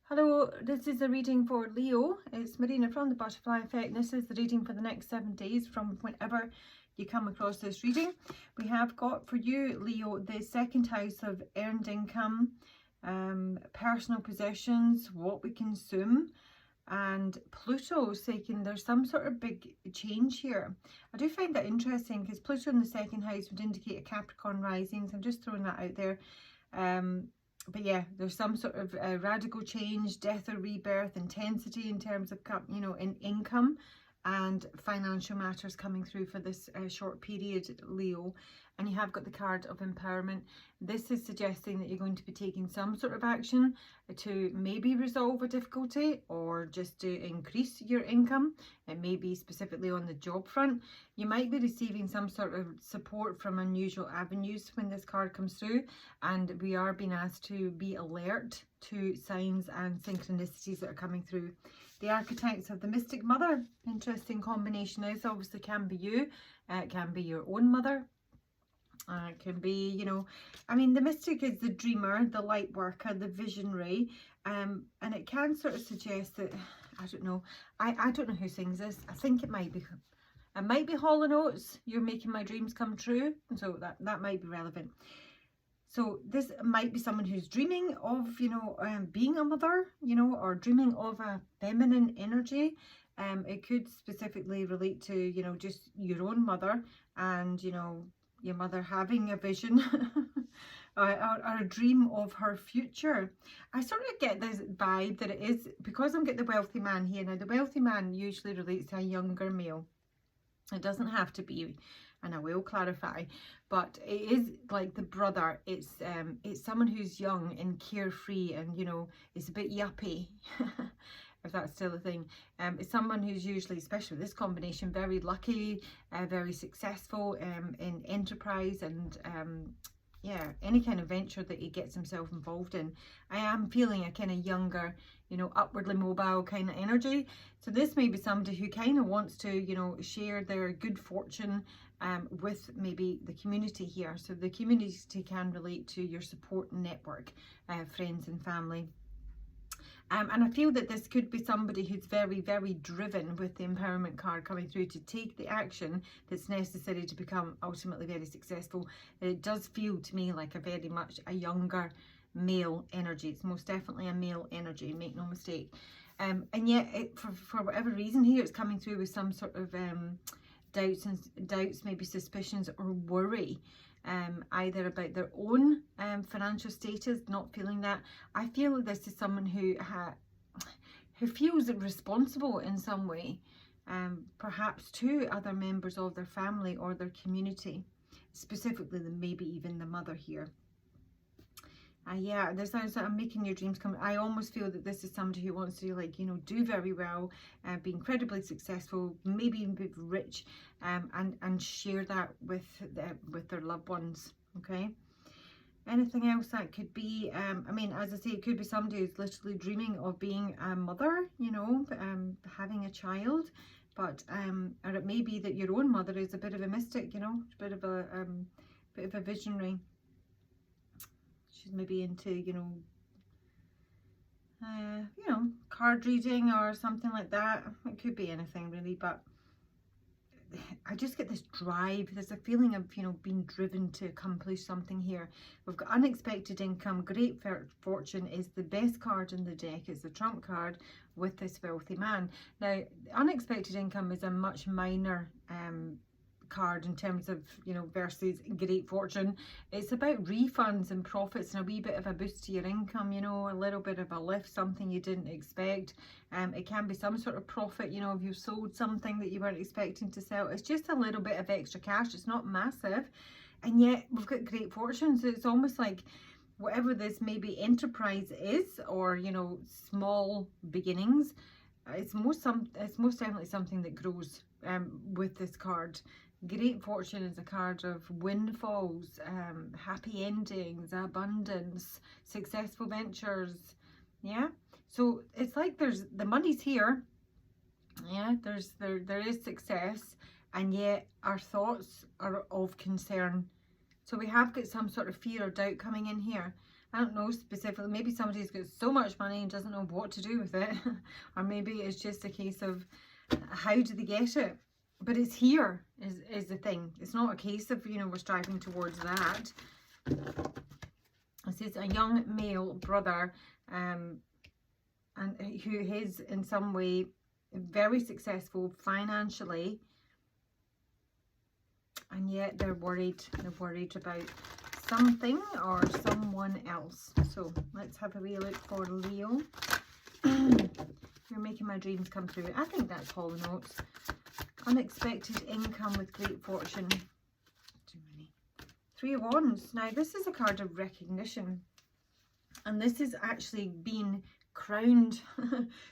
Hello, this is a reading for Leo. It's Marina from the Butterfly Effect. This is the reading for the next 7 days from whenever you come across this reading. We have got for you, Leo, the second house of earned income, personal possessions, what we consume, and Pluto saying there's some sort of big change here. I do find that interesting because Pluto in the second house would indicate a Capricorn rising, so I'm just throwing that out there. But yeah, there's some sort of radical change, death or rebirth, intensity in terms of, in income and financial matters coming through for this short period, Leo. And you have got the card of empowerment. This is suggesting that you're going to be taking some sort of action to maybe resolve a difficulty or just to increase your income. It may be specifically on the job front. You might be receiving some sort of support from unusual avenues when this card comes through, and we are being asked to be alert to signs and synchronicities that are coming through. The archetypes of the mystic mother, interesting combination. This obviously can be you, it can be your own mother. It can be, the mystic is the dreamer, the light worker, the visionary, and it can sort of suggest that, I don't know who sings this. I think it might be Hall & Oates, You're Making My Dreams Come True, so that might be relevant. So this might be someone who's dreaming of, being a mother, or dreaming of a feminine energy. It could specifically relate to, just your own mother and, your mother having a vision or a dream of her future. I sort of get this vibe that it is, because I'm getting the wealthy man here. Now, the wealthy man usually relates to a younger male. It doesn't have to be, and I will clarify, but it is like the brother. It's someone who's young and carefree and, it's a bit yuppie. If that's still a thing. It's someone who's usually, especially this combination, very lucky, very successful in enterprise and any kind of venture that he gets himself involved in. I am feeling a kind of younger, upwardly mobile kind of energy. So this may be somebody who kind of wants to, share their good fortune with maybe the community here. So the community can relate to your support network, friends and family. And I feel that this could be somebody who's very, very driven with the empowerment card coming through to take the action that's necessary to become ultimately very successful. It does feel to me like a very much a younger male energy. It's most definitely a male energy, make no mistake. And yet, for whatever reason here, it's coming through with some sort of doubts, maybe suspicions or worry. Either about their own financial status, not feeling that. I feel this is someone who feels responsible in some way, perhaps to other members of their family or their community, specifically maybe even the mother here. Yeah, there's sounds like I'm making your dreams come. I almost feel that this is somebody who wants to do very well, be incredibly successful, maybe even be rich, and share that with their loved ones. Okay. Anything else that could be? As I say, it could be somebody who's literally dreaming of being a mother, having a child, but or it may be that your own mother is a bit of a mystic, a bit of a visionary. She's maybe into, card reading or something like that. It could be anything really, but I just get this drive. There's a feeling of, being driven to accomplish something here. We've got unexpected income. Great fortune is the best card in the deck. It's the trump card with this wealthy man. Now, unexpected income is a much minor card in terms of, versus great fortune. It's about refunds and profits and a wee bit of a boost to your income, a little bit of a lift, something you didn't expect. It can be some sort of profit, if you've sold something that you weren't expecting to sell. It's just a little bit of extra cash. It's not massive, and yet we've got great fortune. So it's almost like whatever this maybe enterprise is, or small beginnings, it's most definitely something that grows with this card. Great fortune is a card of windfalls, happy endings, abundance, successful ventures. Yeah, so it's like there's the money's here. Yeah, there is success, and yet our thoughts are of concern. So we have got some sort of fear or doubt coming in here. I don't know specifically. Maybe somebody's got so much money and doesn't know what to do with it. Or maybe it's just a case of how do they get it? But it's here is the thing. It's not a case of, you know, we're striving towards that. This is a young male brother and who is in some way very successful financially, and yet they're worried about something or someone else. So let's have a wee look for Leo. You're making my dreams come true. I think that's Hall & Oates. Unexpected income with great fortune. Too many. 3 of Wands. Now this is a card of recognition, and this is actually being crowned.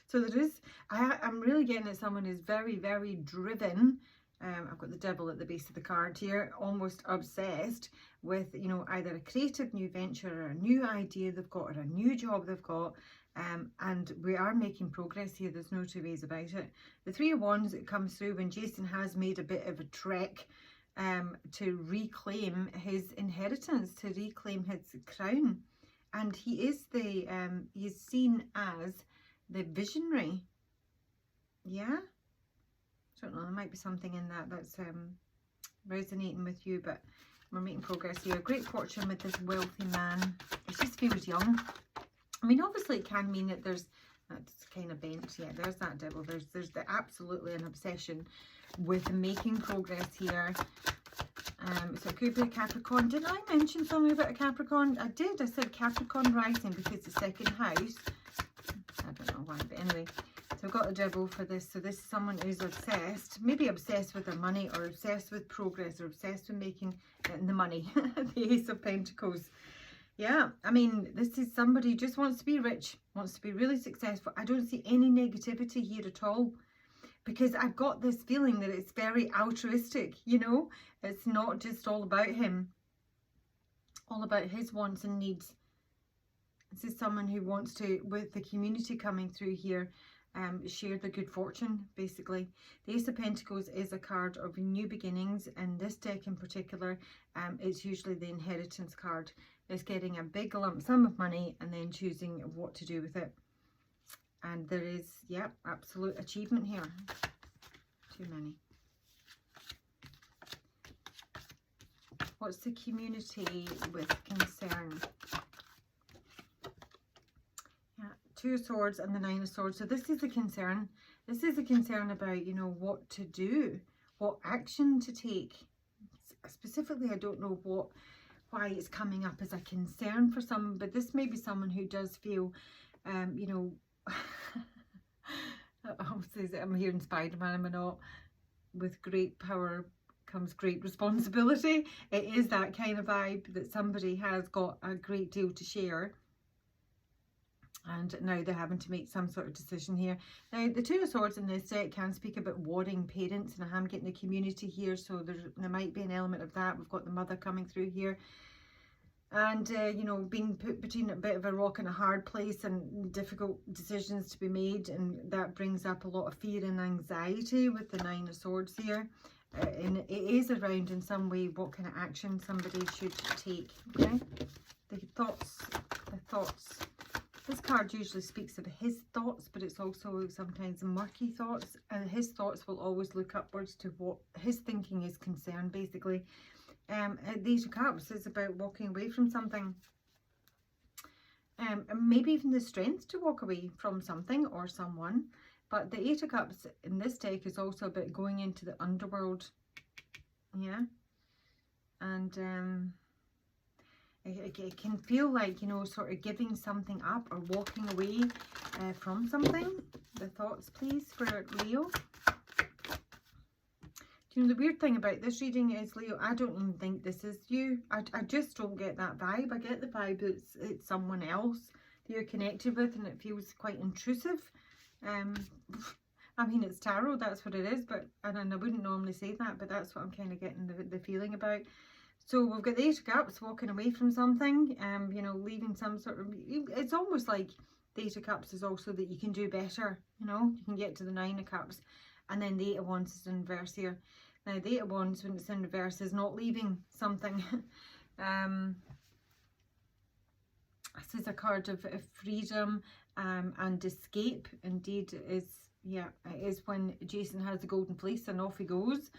So there is, I'm really getting that someone is very, very driven. I've got the devil at the base of the card here, almost obsessed with, you know, either a creative new venture or a new idea they've got or a new job they've got. And we are making progress here. There's no two ways about it. The 3 of Wands, it comes through when Jason has made a bit of a trek to reclaim his inheritance, to reclaim his crown. And he is the, he's seen as the visionary. Yeah? I don't know, there might be something in that that's resonating with you, but we're making progress here. Great fortune with this wealthy man. It just feels young. I mean, obviously it can mean that there's, that's kind of bent, yeah, there's that devil. There's absolutely an obsession with making progress here. So it could be a Capricorn. Didn't I mention something about a Capricorn? I did. I said Capricorn rising because the second house. I don't know why, but anyway. So I've got a devil for this. So this is someone who's obsessed, maybe obsessed with their money or obsessed with progress or obsessed with making the money. The Ace of Pentacles. Yeah, I mean, this is somebody who just wants to be rich, wants to be really successful. I don't see any negativity here at all, because I've got this feeling that it's very altruistic, you know. It's not just all about him, all about his wants and needs. This is someone who wants to, with the community coming through here, share the good fortune, basically. The Ace of Pentacles is a card of new beginnings, and this deck in particular, it's usually the inheritance card. It's getting a big lump sum of money and then choosing what to do with it. And there is, yeah, absolute achievement here. Too many. What's the community with concern? Yeah, 2 of Swords and the 9 of Swords. So this is a concern. This is a concern about, you know, what to do, what action to take. Specifically, I don't know why it's coming up as a concern for someone, but this may be someone who does feel, you know, I'm hearing Spider-Man, am I not? With great power comes great responsibility. It is that kind of vibe that somebody has got a great deal to share, and now they're having to make some sort of decision here. Now, the 2 of Swords in this set can speak about warring parents, and I'm getting the community here, so there might be an element of that. We've got the mother coming through here. And, you know, being put between a bit of a rock and a hard place and difficult decisions to be made. And that brings up a lot of fear and anxiety with the 9 of Swords here. And it is around in some way what kind of action somebody should take. Okay? The thoughts. This card usually speaks of his thoughts, but it's also sometimes murky thoughts. And his thoughts will always look upwards to what his thinking is concerned, basically. The 8 of Cups is about walking away from something. And maybe even the strength to walk away from something or someone. But the 8 of Cups in this deck is also about going into the underworld. Yeah. And it can feel like, you know, sort of giving something up or walking away from something. The thoughts, please, for Leo. You know, the weird thing about this reading is, Leo, I don't even think this is you. I just don't get that vibe. I get the vibe that it's someone else that you're connected with, and it feels quite intrusive. I mean, it's tarot, that's what it is, but I wouldn't normally say that, but that's what I'm kind of getting the feeling about. So we've got the 8 of Cups, walking away from something, you know, leaving some sort of, it's almost like the 8 of Cups is also that you can do better, you know, you can get to the 9 of Cups, and then the 8 of Wands is in reverse here. Now, the 8 of Wands, when it's in reverse, is not leaving something. This is a card of freedom and escape. Indeed, it is when Jason has the golden fleece and off he goes.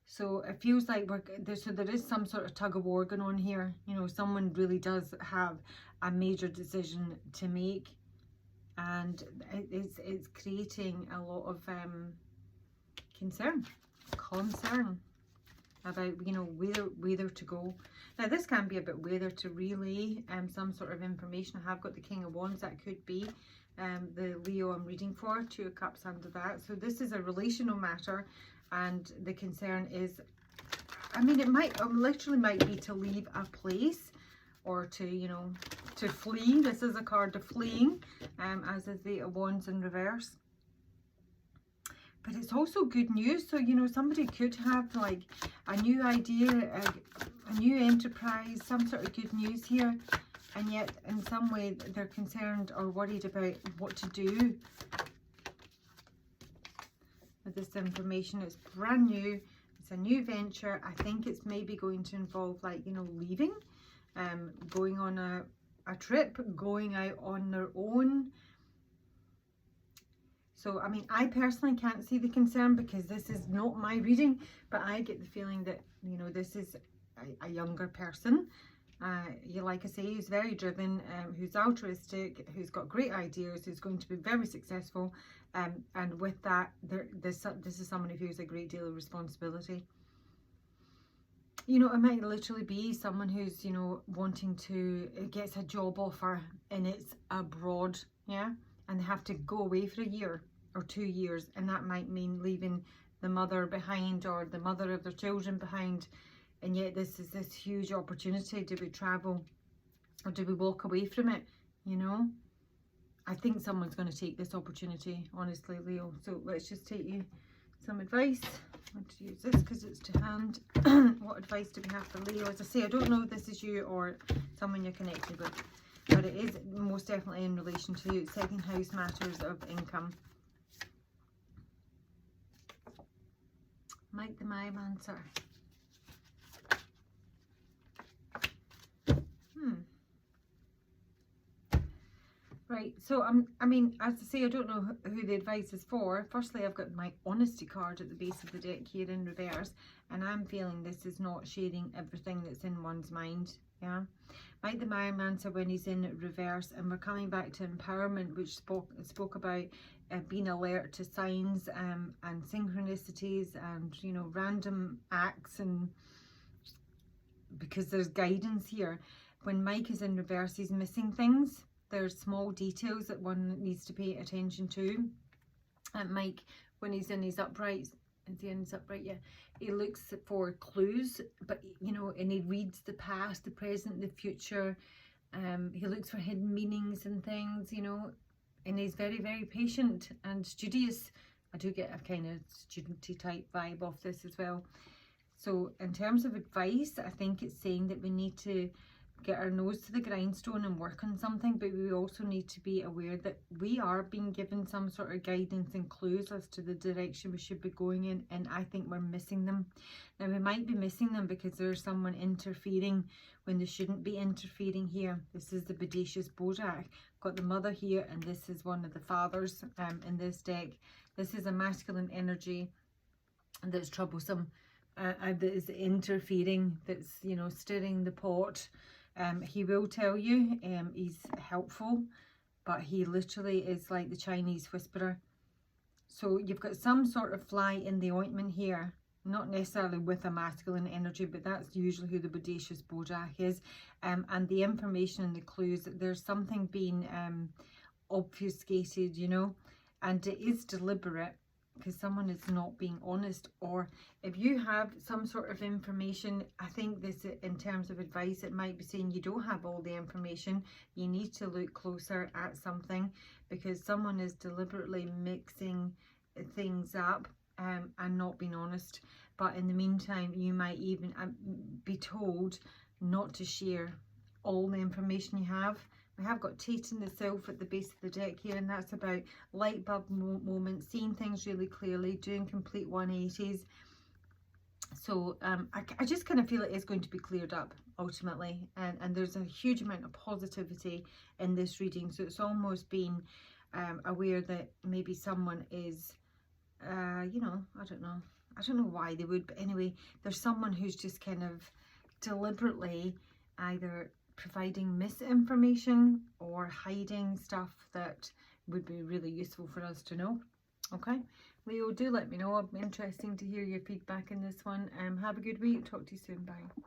So it feels like there is some sort of tug of war going on here. You know, someone really does have a major decision to make, and it's creating a lot of concern about, you know, whether to go. Now this can be about whether to relay some sort of information. I have got the King of Wands. That could be the Leo I'm reading for. Two of Cups under that. So this is a relational matter, and the concern is, I mean, it literally might be to leave a place, or to, you know, to flee. This is a card of fleeing, as is the Wands in reverse. But it's also good news. So, you know, somebody could have like a new idea, a new enterprise, some sort of good news here. And yet in some way they're concerned or worried about what to do with this information. It's brand new. It's a new venture. I think it's maybe going to involve, like, you know, leaving, going on a trip, going out on their own. So, I mean, I personally can't see the concern because this is not my reading, but I get the feeling that, you know, this is a younger person. Like I say, who's very driven, who's altruistic, who's got great ideas, who's going to be very successful. And with that, this is someone who feels a great deal of responsibility. You know, it might literally be someone who's, you know, wanting to, gets a job offer and it's abroad, yeah? And they have to go away for a year or 2 years, and that might mean leaving the mother behind or the mother of their children behind. And yet this is this huge opportunity. Do we travel or do we walk away from it? You know, I think someone's going to take this opportunity, honestly, Leo. So let's just take you some advice. I want to use this because it's to hand. What advice do we have for Leo? As I say, I don't know if this is you or someone you're connected with, but it is most definitely in relation to second house matters of income. Might the mime answer? Right, so I mean, as I say, I don't know who the advice is for. Firstly, I've got my honesty card at the base of the deck here in reverse, and I'm feeling this is not sharing everything that's in one's mind. Yeah, might the Maya answer when he's in reverse, and we're coming back to empowerment, which spoke about being alert to signs and synchronicities and, you know, random acts, and because there's guidance here. When Mike is in reverse, he's missing things. There's small details that one needs to pay attention to. And Mike, when he's in his upright, is he in his upright? Yeah. He looks for clues, but, you know, and he reads the past, the present, the future. He looks for hidden meanings and things, you know, and he's very, very patient and studious. I do get a kind of studenty type vibe off this as well. So in terms of advice, I think it's saying that we need to get our nose to the grindstone and work on something, but we also need to be aware that we are being given some sort of guidance and clues as to the direction we should be going in, and I think we're missing them. Now, we might be missing them because there's someone interfering when they shouldn't be interfering here. This is the bodacious Bojack. Got the mother here, and this is one of the fathers in this deck. This is a masculine energy that's troublesome, that is interfering, that's, you know, stirring the pot. He will tell you he's helpful, but he literally is like the Chinese whisperer. So you've got some sort of fly in the ointment here, not necessarily with a masculine energy, but that's usually who the bodacious Bojack is. And the information and the clues, there's something being obfuscated, you know, and it is deliberate, because someone is not being honest. Or if you have some sort of information, I think this, in terms of advice, it might be saying you don't have all the information. You need to look closer at something, because someone is deliberately mixing things up and not being honest. But in the meantime, you might even be told not to share all the information you have. We have got Titan itself at the base of the deck here, and that's about light bulb moments, seeing things really clearly, doing complete 180s. So I just kind of feel it is going to be cleared up ultimately, and there's a huge amount of positivity in this reading. So it's almost being aware that maybe someone is, you know, I don't know why they would, but anyway, there's someone who's just kind of deliberately either providing misinformation or hiding stuff that would be really useful for us to know. Okay, Leo, do let me know. It'll be interesting to hear your feedback in this one. Have a good week. Talk to you soon. Bye.